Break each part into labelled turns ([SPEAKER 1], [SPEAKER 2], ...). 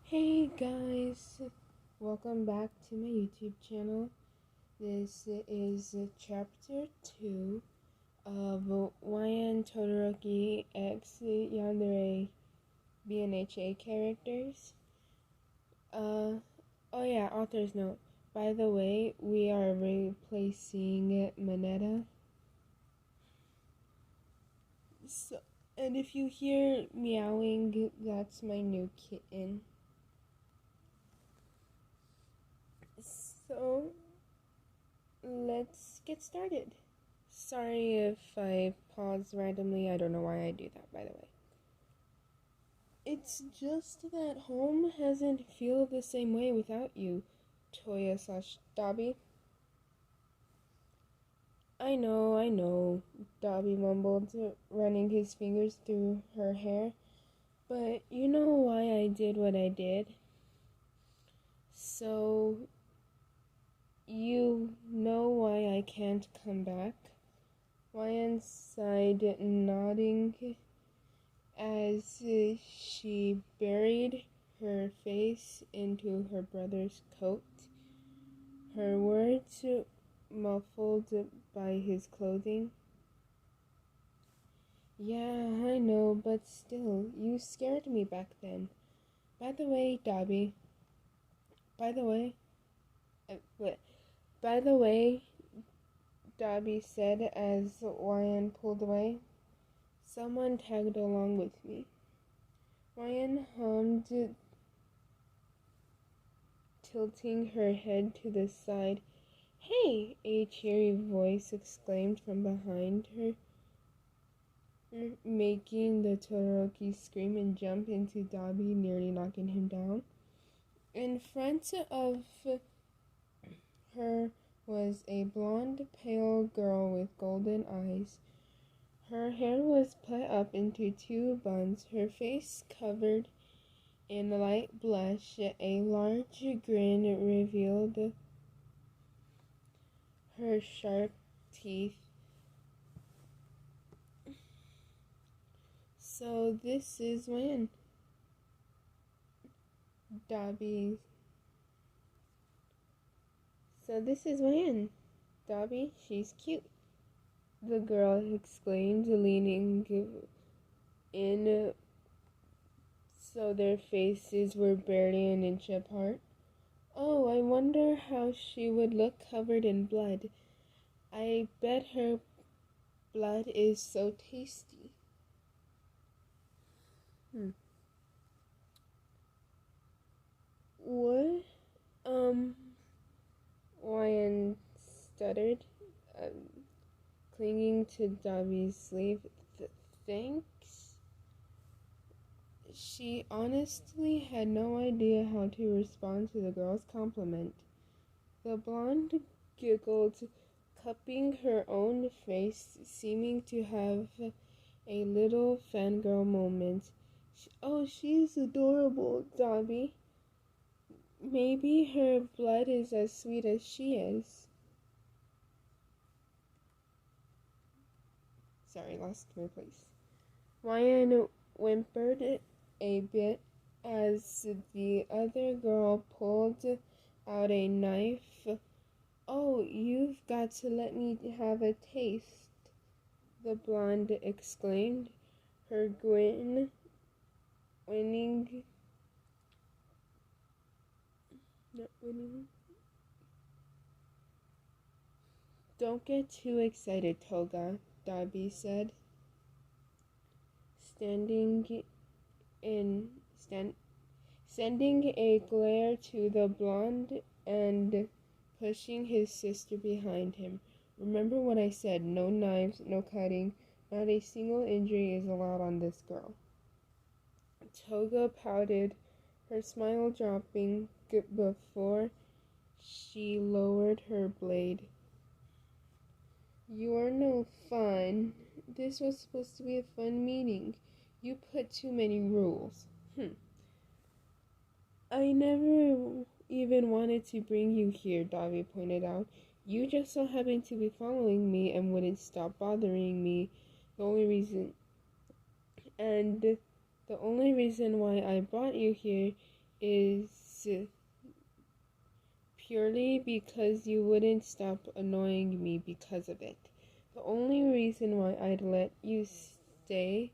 [SPEAKER 1] Hey guys, welcome back to my YouTube channel. This is chapter 2 of Todoroki X Yandere bnha characters. Oh yeah, author's note. By the way, we are replacing bnha. So, and if you hear meowing, that's my new kitten. So, let's get started. Sorry if I pause randomly. I don't know why I do that, by the way. It's just that home hasn't feel the same way without you, Toya/Dabi. I know, Dabi mumbled, running his fingers through her hair. But you know why I did what I did? So, you know why I can't come back? Ryan sighed, nodding as she buried her face into her brother's coat, her words muffled by his clothing. Yeah, I know, but still, you scared me back then. By the way, Dabi. By the way, Dabi said as Ryan pulled away. Someone tagged along with me. Ryan hummed, tilting her head to the side. Hey! A cheery voice exclaimed from behind her, making the Todoroki scream and jump into Dabi, nearly knocking him down. In front of her was a blonde, pale girl with golden eyes. Her hair was put up into two buns, her face covered in light blush. A large grin revealed her sharp teeth. So this is when Dabi. Dabi, she's cute, the girl exclaimed, leaning in so their faces were barely an inch apart. Oh, I wonder how she would look covered in blood. I bet her blood is so tasty. What? Ryan stuttered, clinging to Dabi's sleeve. Thanks? She honestly had no idea how to respond to the girl's compliment. The blonde giggled, cupping her own face, seeming to have a little fangirl moment. Oh, she's adorable, Dabi. Maybe her blood is as sweet as she is. Sorry, lost my place. Ryan whimpered a bit as the other girl pulled out a knife. Oh, you've got to let me have a taste, the blonde exclaimed, her grin winning. Not winning. Don't get too excited, Toga, Dabi said, sending a glare to the blonde and pushing his sister behind him. Remember what I said, no knives, no cutting, not a single injury is allowed on this girl. Toga pouted, her smile dropping before she lowered her blade. You're no fun. This was supposed to be a fun meeting. You put too many rules. I never even wanted to bring you here, Davi pointed out. You just so happened to be following me and wouldn't stop bothering me. The only reason why I brought you here is purely because you wouldn't stop annoying me because of it. The only reason why I'd let you stay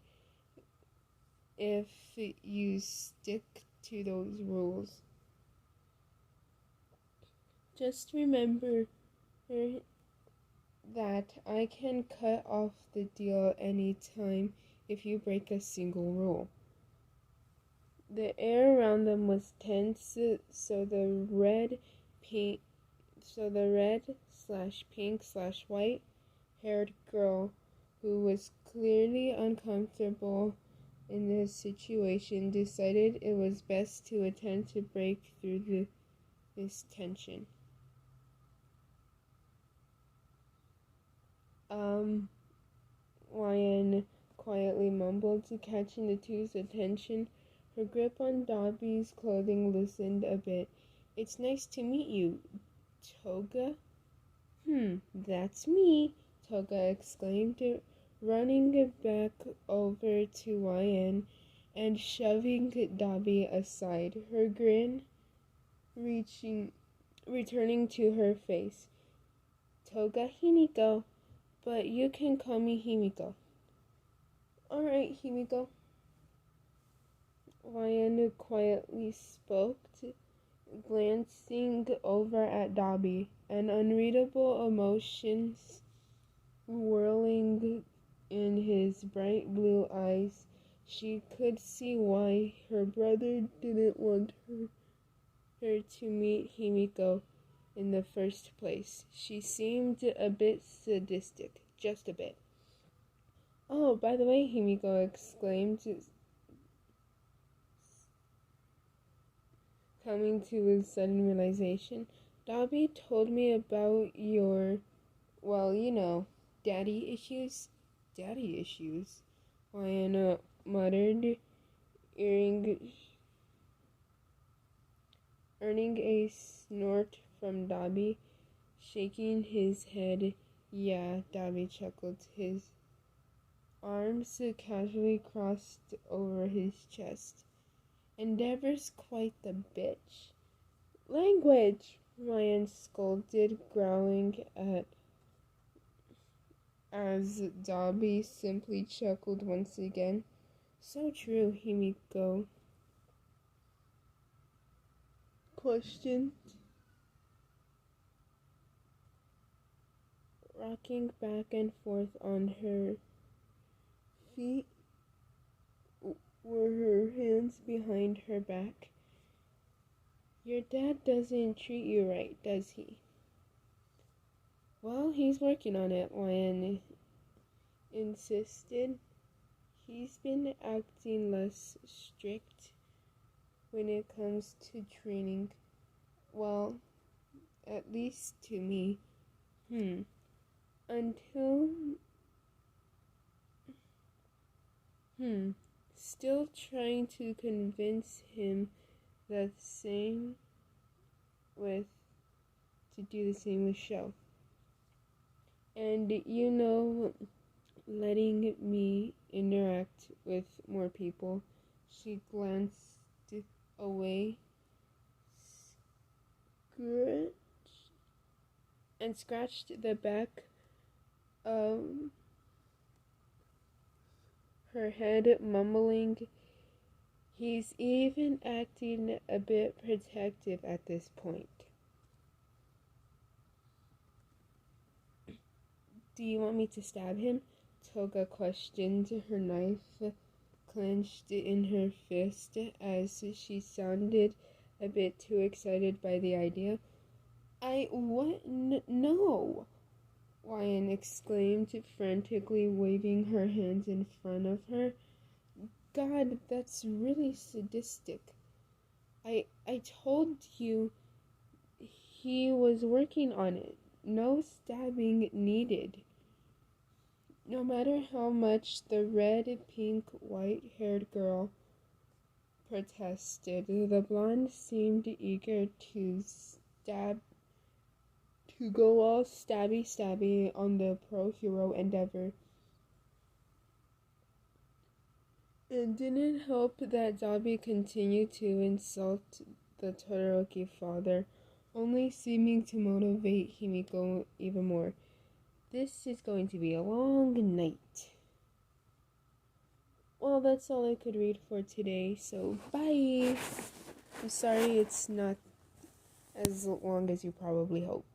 [SPEAKER 1] if you stick to those rules. Just remember that I can cut off the deal anytime if you break a single rule. The air around them was tense, so the red slash pink slash white haired girl, who was clearly uncomfortable in this situation, decided it was best to attempt to break through this tension. Ryan quietly mumbled, catching the two's attention. Her grip on Dobby's clothing loosened a bit. "It's nice to meet you, Toga." That's me," Toga exclaimed, running back over to Ryan and shoving Dobby aside, her grin returning to her face. "Toga Himiko, but you can call me Himiko." "Alright, Himiko," Ryan quietly spoke, glancing over at Dobby, an unreadable emotions whirling in his bright blue eyes. She could see why her brother didn't want her to meet Himiko in the first place. She seemed a bit sadistic, just a bit. "Oh, by the way," Himiko exclaimed, coming to a sudden realization, "Dobby told me about your, daddy issues." "Daddy issues?" Lyanna muttered, earning a snort from Dobby, shaking his head. "Yeah," Dobby chuckled, his arms casually crossed over his chest. "Endeavor's quite the bitch." "Language!" Ryan scolded, growling as Dobby simply chuckled once again. "So true," Himiko questioned, rocking back and forth on her feet, were her hands behind her back. "Your dad doesn't treat you right, does he?" "Well, he's working on it," Ryan insisted. "He's been acting less strict when it comes to training. Well, at least to me. Until... Still trying to convince him to do the same with Show. And, letting me interact with more people." She glanced away, scratched the back of her head, mumbling, "He's even acting a bit protective at this point." "Do you want me to stab him?" Toga questioned, her knife clenched in her fist as she sounded a bit too excited by the idea. No!" Ryan exclaimed, frantically waving her hands in front of her. "God, that's really sadistic. I told you he was working on it. No stabbing needed." No matter how much the red, pink, white-haired girl protested, the blonde seemed eager to go all stabby on the pro-hero Endeavor. It didn't help that Dobby continued to insult the Todoroki father, only seeming to motivate Himiko even more. This is going to be a long night. Well, that's all I could read for today, so bye! I'm sorry it's not as long as you probably hoped.